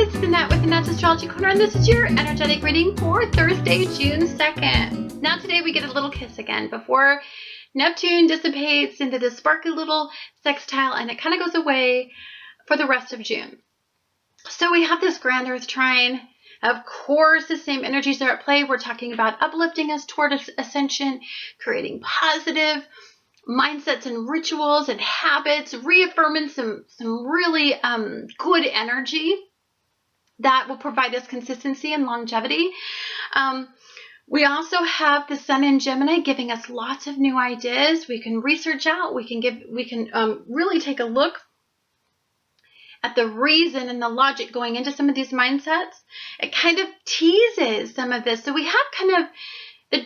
it's Annette with Annette's Astrology Corner, and this is your energetic reading for Thursday, June 2nd. Now today we get a little kiss again before Neptune dissipates into this sparkly little sextile, and it kind of goes away for the rest of June. So we have this Grand Earth Trine. Of course, the same energies are at play. We're talking about uplifting us toward ascension, creating positive mindsets and rituals and habits, reaffirming some really good energy that will provide us consistency and longevity. We also have the Sun in Gemini giving us lots of new ideas. We can research out. We can really take a look at the reason and the logic going into some of these mindsets. It kind of teases some of this. So we have kind of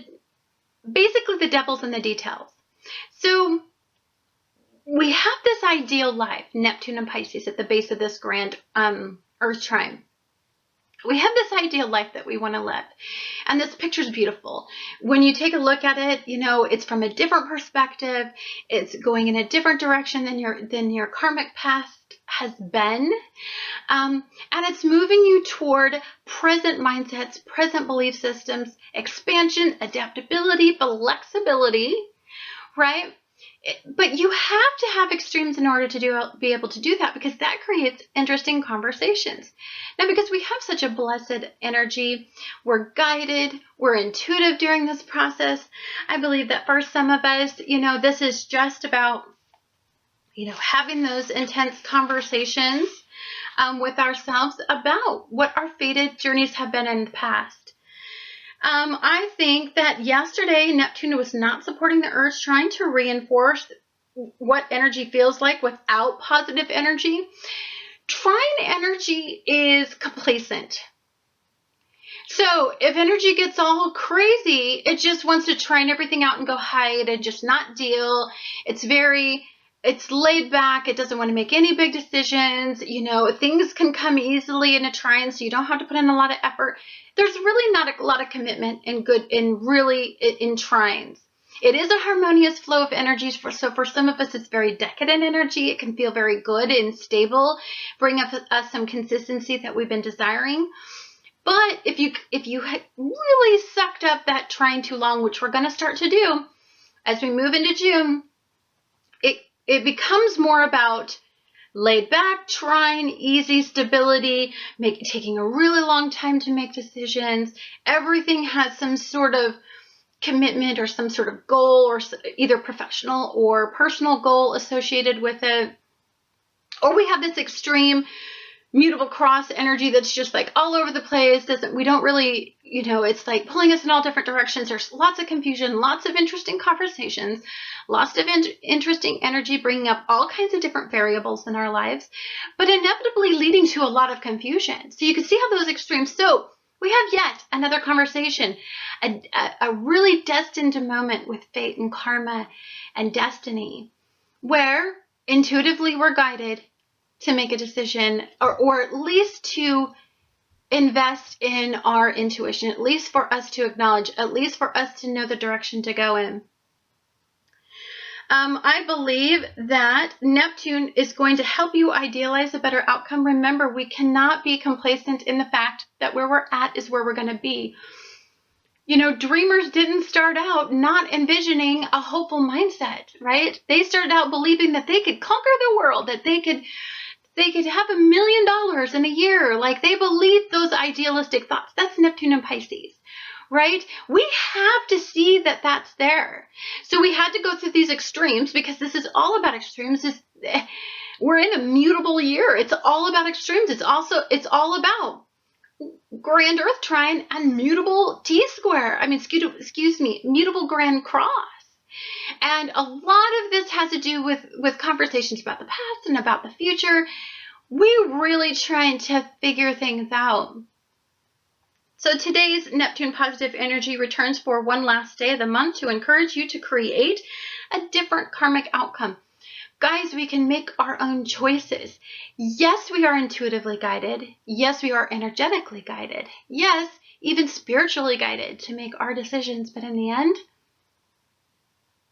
basically the devil's in the details. So we have this ideal life, Neptune and Pisces at the base of this Grand Earth Trine. We have this ideal life that we want to live. And this picture is beautiful. When you take a look at it, you know, it's from a different perspective. It's going in a different direction than your karmic past has been. And it's moving you toward present mindsets, present belief systems, expansion, adaptability, flexibility, right? But you have to have extremes in order to be able to do that, because that creates interesting conversations. Now, because we have such a blessed energy, we're guided, we're intuitive during this process. I believe that for some of us, you know, this is just about, you know, having those intense conversations with ourselves about what our fated journeys have been in the past. I think that yesterday Neptune was not supporting the Earth Trine to reinforce what energy feels like without positive energy. Trine energy is complacent. So if energy gets all crazy, it just wants to trine everything out and go hide and just not deal. It's laid back. It doesn't want to make any big decisions. You know, things can come easily in a trine, so you don't have to put in a lot of effort. There's really not a lot of commitment in trines. It is a harmonious flow of energies. So for some of us, it's very decadent energy. It can feel very good and stable, bring us some consistency that we've been desiring. But if you really sucked up that trine too long, which we're going to start to do as we move into June, it becomes more about laid back, trine, easy stability, taking a really long time to make decisions. Everything has some sort of commitment or some sort of goal, or either professional or personal goal associated with it. Or we have this extreme mutable cross energy that's just like all over the place. We don't really, you know, it's like pulling us in all different directions. There's lots of confusion, lots of interesting conversations, lots of interesting energy bringing up all kinds of different variables in our lives, but inevitably leading to a lot of confusion. So you can see how those extremes. So we have yet another conversation, a really destined moment with fate and karma and destiny, where intuitively we're guided to make a decision, or at least to invest in our intuition, at least for us to acknowledge, at least for us to know the direction to go in. I believe that Neptune is going to help you idealize a better outcome. Remember, we cannot be complacent in the fact that where we're at is where we're going to be. You know, dreamers didn't start out not envisioning a hopeful mindset, right? They started out believing that they could conquer the world, that they could have $1 million in a year. Like, they believed those idealistic thoughts. That's Neptune and Pisces, right? We have to see that that's there. So we had to go through these extremes, because this is all about extremes. We're in a mutable year. It's all about extremes. It's all about Grand Earth Trine and mutable T-square. Mutable Grand Cross. And a lot of this has to do with conversations about the past and about the future. We're really trying to figure things out. So today's Neptune positive energy returns for one last day of the month to encourage you to create a different karmic outcome. Guys, we can make our own choices. Yes, we are intuitively guided. Yes, we are energetically guided. Yes, even spiritually guided to make our decisions. But in the end,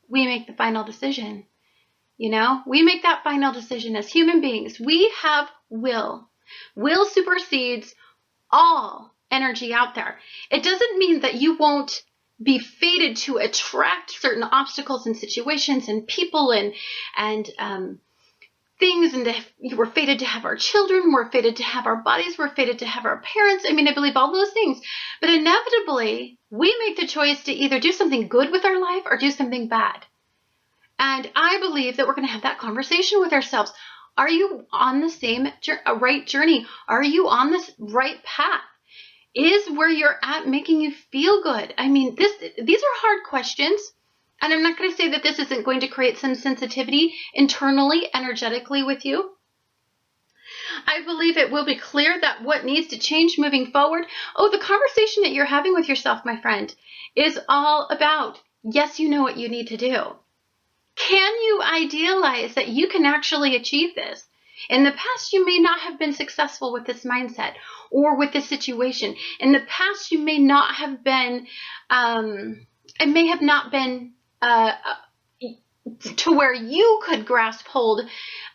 we make the final decision. You know, we make that final decision as human beings. We have will. will supersedes all energy out there. It doesn't mean that you won't be fated to attract certain obstacles and situations and people and things, and we're fated to have our children, we're fated to have our bodies, we're fated to have our parents. I mean, I believe all those things. But inevitably, we make the choice to either do something good with our life or do something bad. And I believe that we're going to have that conversation with ourselves. Are you on the same right journey? Are you on this right path? Is where you're at making you feel good? I mean, these are hard questions. And I'm not going to say that this isn't going to create some sensitivity internally, energetically with you. I believe it will be clear that what needs to change moving forward. Oh, the conversation that you're having with yourself, my friend, is all about, yes, you know what you need to do. Can you idealize that you can actually achieve this? In the past, you may not have been successful with this mindset or with this situation. In the past, you may not have been, it may have not been to where you could grasp hold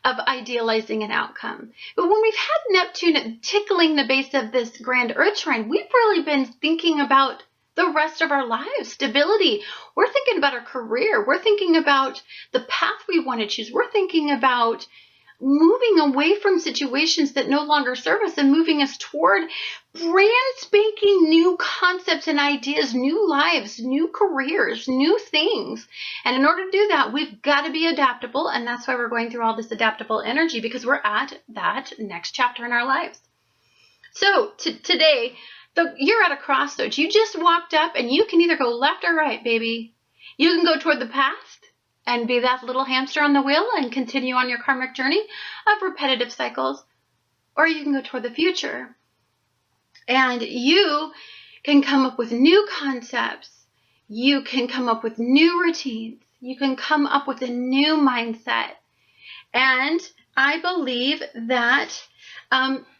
of idealizing an outcome. But when we've had Neptune tickling the base of this Grand Earth Trine, we've really been thinking about the rest of our lives, stability. We're thinking about our career. We're thinking about the path we want to choose. We're thinking about moving away from situations that no longer serve us and moving us toward brand spanking new concepts and ideas, new lives, new careers, new things. And in order to do that, we've got to be adaptable. And that's why we're going through all this adaptable energy, because we're at that next chapter in our lives. So today, you're at a crossroads. You just walked up and you can either go left or right, baby. You can go toward the past and be that little hamster on the wheel and continue on your karmic journey of repetitive cycles, or you can go toward the future and you can come up with new concepts. You can come up with new routines. You can come up with a new mindset. And I believe that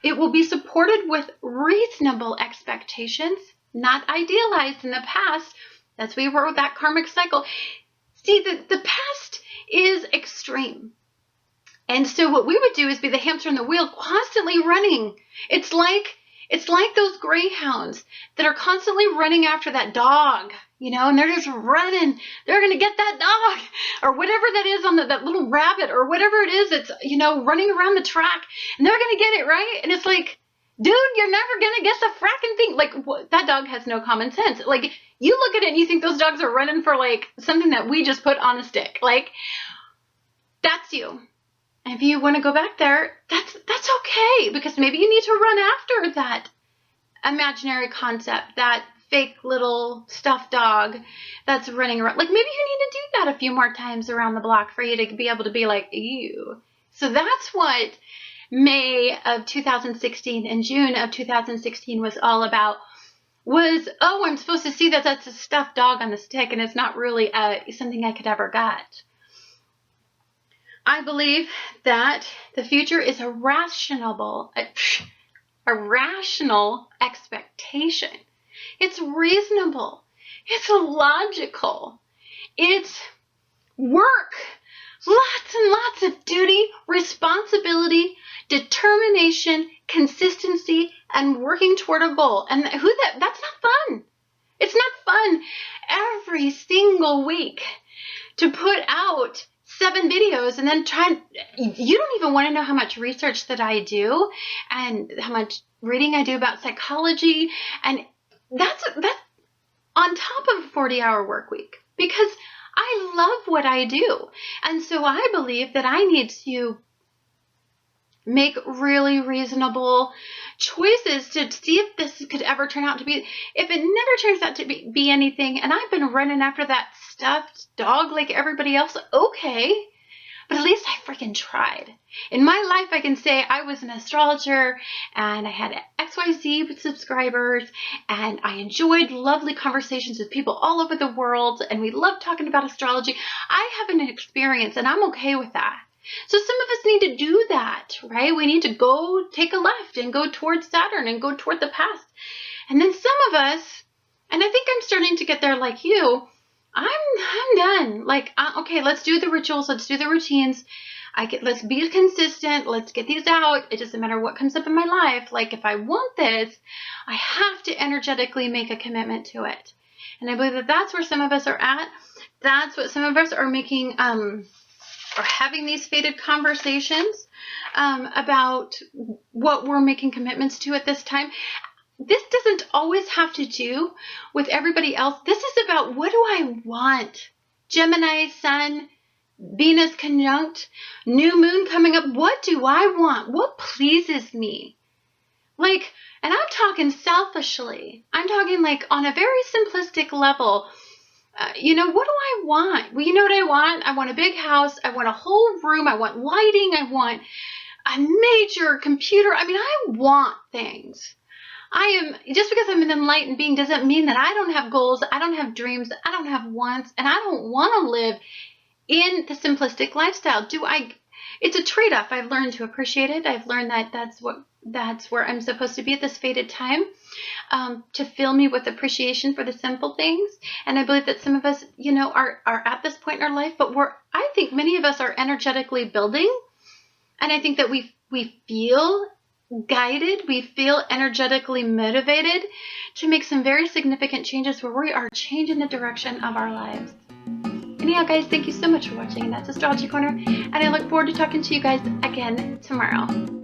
it will be supported with reasonable expectations, not idealized in the past. That's where we were with that karmic cycle. See, the past is extreme. And so what we would do is be the hamster on the wheel, constantly running. It's like those greyhounds that are constantly running after that dog, and they're just running. They're going to get that dog or whatever that is on that little rabbit or whatever it is that's, running around the track, and they're going to get it, right? And it's like, dude, you're never going to get the fracking thing. Like, that dog has no common sense. Like, you look at it and you think those dogs are running for, like, something that we just put on a stick. Like, that's you. And if you want to go back there, that's okay, because maybe you need to run after that imaginary concept, that fake little stuffed dog that's running around. Like, maybe you need to do that a few more times around the block for you to be able to be like, ew. So that's what May of 2016 and June of 2016 was all about. Was, oh, I'm supposed to see that that's a stuffed dog on the stick and it's not really something I could ever get. I believe that the future is a rational expectation. It's reasonable. It's logical. It's work. Lots and lots of duty, responsibility, determination, consistency, and working toward a goal. And that's not fun. It's not fun every single week to put out 7 videos and then you don't even want to know how much research that I do and how much reading I do about psychology. And that's on top of a 40-hour work week, because I love what I do. And so I believe that I need to make really reasonable choices to see if this could ever turn out to be, if it never turns out to be anything, and I've been running after that stuffed dog like everybody else, okay, but at least I freaking tried. In my life, I can say I was an astrologer, and I had XYZ subscribers, and I enjoyed lovely conversations with people all over the world, and we love talking about astrology. I have an experience, and I'm okay with that. So some of us need to do that, right? We need to go take a left and go towards Saturn and go toward the past. And then some of us, and I think I'm starting to get there like you, I'm done. Like, okay, let's do the rituals. Let's do the routines. let's be consistent. Let's get these out. It doesn't matter what comes up in my life. Like, if I want this, I have to energetically make a commitment to it. And I believe that that's where some of us are at. That's what some of us are making, or having these fated conversations about what we're making commitments to at this time. This doesn't always have to do with everybody else. This is about, what do I want? Gemini, Sun, Venus conjunct, new moon coming up. What do I want? What pleases me? Like, and I'm talking selfishly. I'm talking like on a very simplistic level. What do I want? Well, you know what I want? I want a big house. I want a whole room. I want lighting. I want a major computer. I mean, I want things. Just because I'm an enlightened being doesn't mean that I don't have goals, I don't have dreams, I don't have wants, and I don't want to live in the simplistic lifestyle. It's a trade-off. I've learned to appreciate it. I've learned that that's where I'm supposed to be at this fated time, to fill me with appreciation for the simple things. And I believe that some of us, are at this point in our life, but I think many of us are energetically building. And I think that we feel guided, we feel energetically motivated to make some very significant changes where we are changing the direction of our lives. Anyhow, guys, thank you so much for watching. And that's Astrology Corner, and I look forward to talking to you guys again tomorrow.